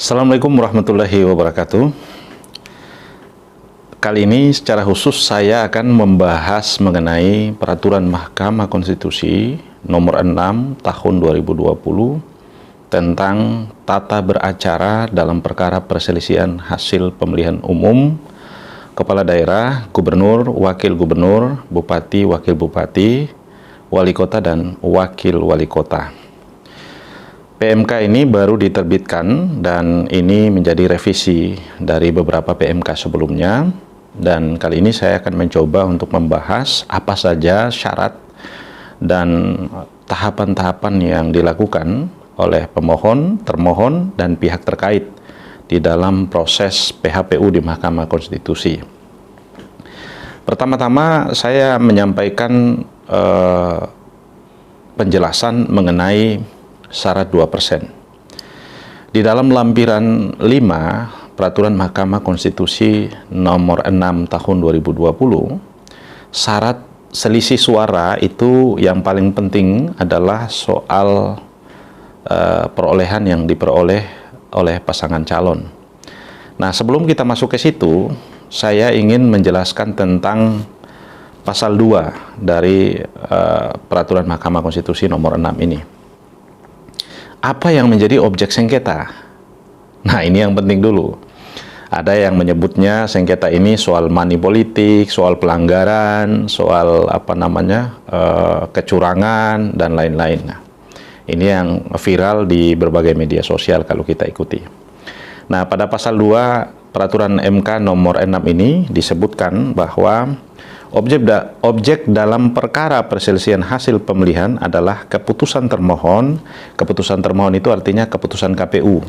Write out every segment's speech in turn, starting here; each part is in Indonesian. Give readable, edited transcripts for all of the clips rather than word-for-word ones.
Assalamualaikum warahmatullahi wabarakatuh. Kali ini secara khusus saya akan membahas mengenai Peraturan Mahkamah Konstitusi Nomor 6 Tahun 2020 tentang tata beracara dalam perkara perselisihan hasil pemilihan umum Kepala Daerah, Gubernur, Wakil Gubernur, Bupati, Wakil Bupati, Wali Kota, dan Wakil Wali Kota. PMK ini baru diterbitkan dan ini menjadi revisi dari beberapa PMK sebelumnya, dan kali ini saya akan mencoba untuk membahas apa saja syarat dan tahapan-tahapan yang dilakukan oleh pemohon, termohon, dan pihak terkait di dalam proses PHPU di Mahkamah Konstitusi. Pertama-tama saya menyampaikan penjelasan mengenai syarat 2%. Di dalam lampiran 5 Peraturan Mahkamah Konstitusi Nomor 6 Tahun 2020, syarat selisih suara itu yang paling penting adalah soal perolehan yang diperoleh oleh pasangan calon. Nah, sebelum kita masuk ke situ, saya ingin menjelaskan tentang pasal 2 dari Peraturan Mahkamah Konstitusi Nomor 6 ini. Apa yang menjadi objek sengketa? Nah, ini yang penting dulu. Ada yang menyebutnya sengketa ini soal money politik, soal pelanggaran, soal kecurangan, dan lain-lain. Nah, ini yang viral di berbagai media sosial kalau kita ikuti. Nah, pada pasal 2 Peraturan MK Nomor 6 ini disebutkan bahwa objek dalam perkara perselisihan hasil pemilihan adalah keputusan termohon. Keputusan termohon itu artinya keputusan KPU,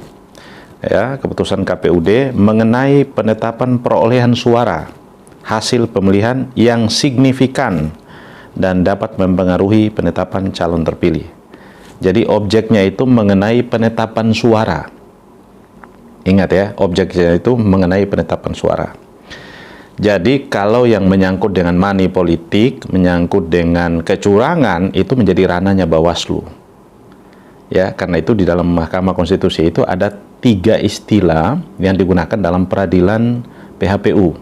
ya, keputusan KPUD mengenai penetapan perolehan suara hasil pemilihan yang signifikan dan dapat mempengaruhi penetapan calon terpilih. Jadi objeknya itu mengenai penetapan suara. Ingat ya, objeknya itu mengenai penetapan suara. Jadi kalau yang menyangkut dengan money politik, menyangkut dengan kecurangan, itu menjadi ranahnya Bawaslu. Ya, karena itu di dalam Mahkamah Konstitusi itu ada 3 istilah yang digunakan dalam peradilan PHPU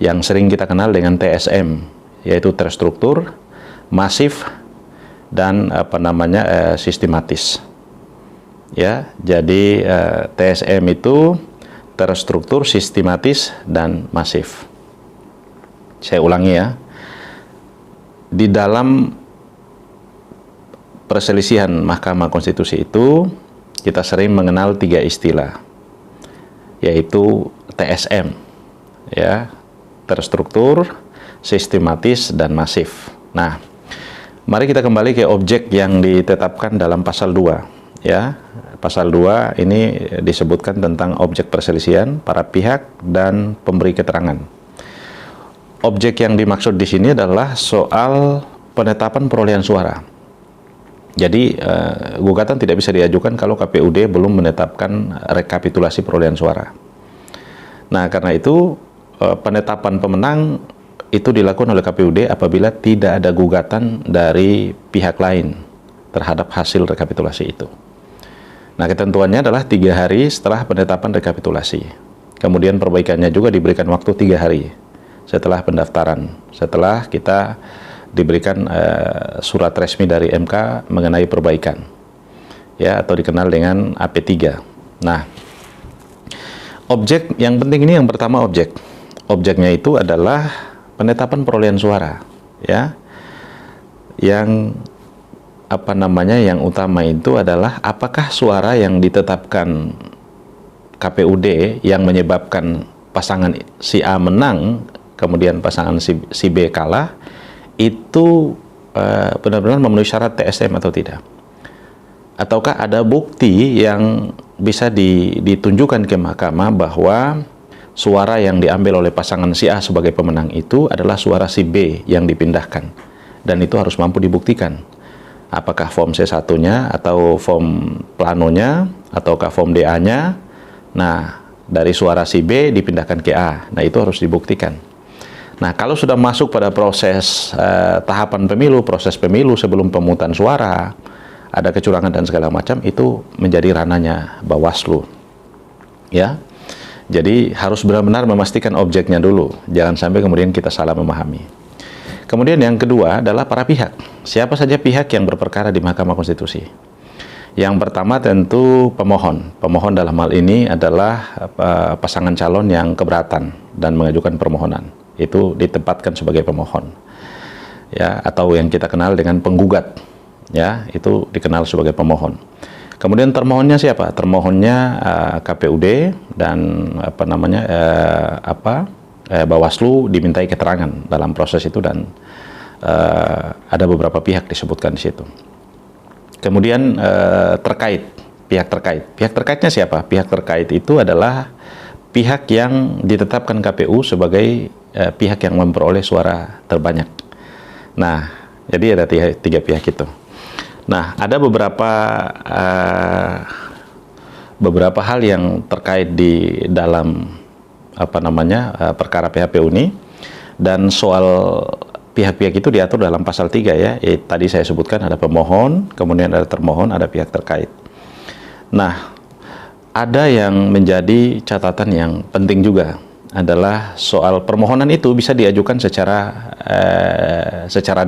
yang sering kita kenal dengan TSM, yaitu terstruktur, masif, dan sistematis. Ya, jadi TSM itu terstruktur, sistematis, dan masif. Saya ulangi ya. Di dalam perselisihan Mahkamah Konstitusi itu kita sering mengenal 3 istilah, yaitu TSM, ya, terstruktur, sistematis, dan masif. Nah, mari kita kembali ke objek yang ditetapkan dalam pasal 2, ya. Pasal 2 ini disebutkan tentang objek perselisihan, para pihak, dan pemberi keterangan. Objek yang dimaksud di sini adalah soal penetapan perolehan suara. Jadi gugatan tidak bisa diajukan kalau KPUD belum menetapkan rekapitulasi perolehan suara. Nah, karena itu penetapan pemenang itu dilakukan oleh KPUD apabila tidak ada gugatan dari pihak lain terhadap hasil rekapitulasi itu. Nah, ketentuannya adalah 3 hari setelah penetapan rekapitulasi. Kemudian perbaikannya juga diberikan waktu 3 hari setelah pendaftaran, setelah kita diberikan surat resmi dari MK mengenai perbaikan, ya, atau dikenal dengan AP3. Nah, objek yang penting ini yang pertama objeknya itu adalah penetapan perolehan suara, ya, yang yang utama itu adalah apakah suara yang ditetapkan KPUD yang menyebabkan pasangan si A menang, kemudian pasangan si B kalah, itu benar-benar memenuhi syarat TSM atau tidak. Ataukah ada bukti yang bisa ditunjukkan ke mahkamah bahwa suara yang diambil oleh pasangan si A sebagai pemenang itu adalah suara si B yang dipindahkan. Dan itu harus mampu dibuktikan. Apakah form C1-nya atau form planonya ataukah form DA-nya. Nah, dari suara si B dipindahkan ke A. Nah, itu harus dibuktikan. Nah, kalau sudah masuk pada proses tahapan pemilu, proses pemilu sebelum pemungutan suara, ada kecurangan dan segala macam, itu menjadi ranahnya Bawaslu. Ya, jadi harus benar-benar memastikan objeknya dulu, jangan sampai kemudian kita salah memahami. Kemudian yang kedua adalah para pihak. Siapa saja pihak yang berperkara di Mahkamah Konstitusi? Yang pertama tentu pemohon. Pemohon dalam hal ini adalah pasangan calon yang keberatan dan mengajukan permohonan. Itu ditempatkan sebagai pemohon. Ya, atau yang kita kenal dengan penggugat. Ya, itu dikenal sebagai pemohon. Kemudian termohonnya siapa? Termohonnya KPUD dan Bawaslu dimintai keterangan dalam proses itu, dan ada beberapa pihak disebutkan di situ. Kemudian pihak terkaitnya siapa? Pihak terkait itu adalah pihak yang ditetapkan KPU sebagai pihak yang memperoleh suara terbanyak. Nah, jadi ada tiga pihak itu. Nah, ada beberapa hal yang terkait di dalam perkara PHPU ini, dan soal pihak-pihak itu diatur dalam pasal 3 ya. Tadi saya sebutkan ada pemohon, kemudian ada termohon, ada pihak terkait. Nah, ada yang menjadi catatan yang penting juga adalah soal permohonan itu bisa diajukan secara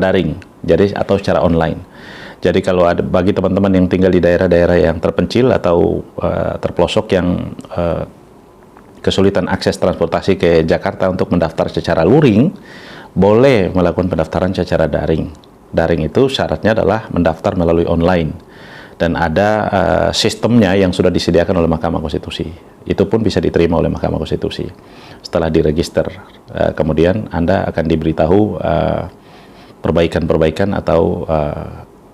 daring, jadi atau secara online. Jadi kalau ada bagi teman-teman yang tinggal di daerah-daerah yang terpencil atau terpelosok yang kesulitan akses transportasi ke Jakarta untuk mendaftar secara luring, boleh melakukan pendaftaran secara daring. Daring itu syaratnya adalah mendaftar melalui online. Dan ada sistemnya yang sudah disediakan oleh Mahkamah Konstitusi. Itu pun bisa diterima oleh Mahkamah Konstitusi. Setelah diregister, kemudian Anda akan diberitahu perbaikan-perbaikan atau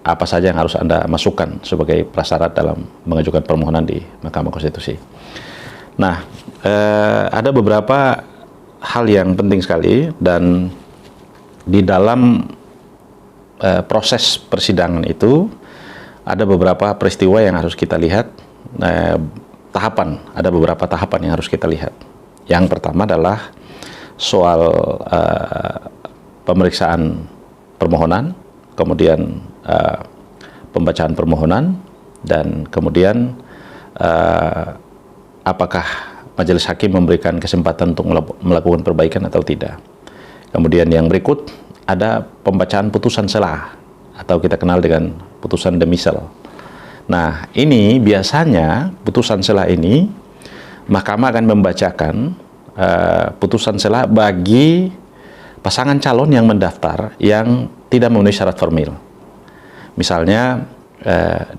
apa saja yang harus Anda masukkan sebagai prasyarat dalam mengajukan permohonan di Mahkamah Konstitusi. Nah, ada beberapa hal yang penting sekali, dan di dalam proses persidangan itu ada beberapa peristiwa yang harus kita lihat, ada beberapa tahapan yang harus kita lihat. Yang pertama adalah soal pemeriksaan permohonan, kemudian pembacaan permohonan, dan kemudian apakah majelis hakim memberikan kesempatan untuk melakukan perbaikan atau tidak. Kemudian yang berikut ada pembacaan putusan selah atau kita kenal dengan putusan demisal. Nah, ini biasanya putusan selah ini Mahkamah akan membacakan putusan selah bagi pasangan calon yang mendaftar yang tidak memenuhi syarat formil. Misalnya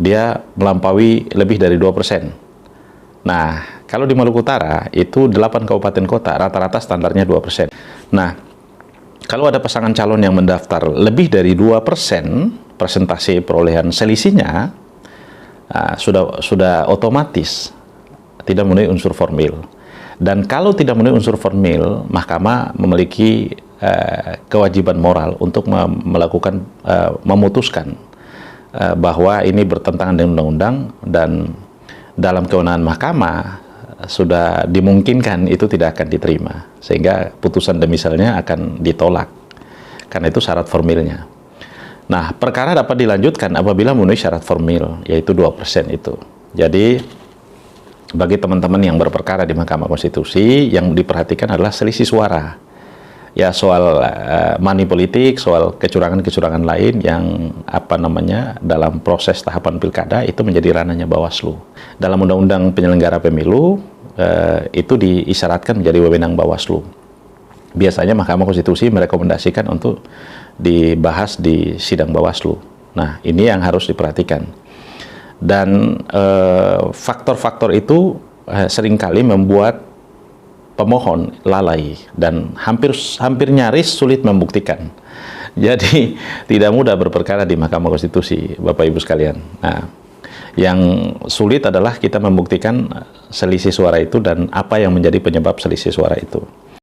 dia melampaui lebih dari 2%. Nah, kalau di Maluku Utara itu 8 kabupaten kota rata-rata standarnya 2%. Nah, kalau ada pasangan calon yang mendaftar lebih dari 2%, persentase perolehan selisihnya sudah otomatis tidak memenuhi unsur formil. Dan kalau tidak memenuhi unsur formil, Mahkamah memiliki kewajiban moral untuk memutuskan bahwa ini bertentangan dengan undang-undang, dan dalam kewenangan Mahkamah sudah dimungkinkan itu tidak akan diterima, sehingga putusan demisalnya akan ditolak karena itu syarat formilnya. Nah, perkara dapat dilanjutkan apabila memenuhi syarat formil, yaitu 2% itu. Jadi bagi teman-teman yang berperkara di Mahkamah Konstitusi, yang diperhatikan adalah selisih suara. Ya, soal money politik, soal kecurangan-kecurangan lain yang dalam proses tahapan pilkada itu menjadi ranahnya Bawaslu. Dalam Undang-Undang Penyelenggara Pemilu itu diisyaratkan menjadi wewenang Bawaslu. Biasanya Mahkamah Konstitusi merekomendasikan untuk dibahas di sidang Bawaslu. Nah, ini yang harus diperhatikan. Dan faktor-faktor itu seringkali membuat pemohon lalai dan hampir nyaris sulit membuktikan. Jadi tidak mudah berperkara di Mahkamah Konstitusi, Bapak Ibu sekalian. Nah, yang sulit adalah kita membuktikan selisih suara itu dan apa yang menjadi penyebab selisih suara itu.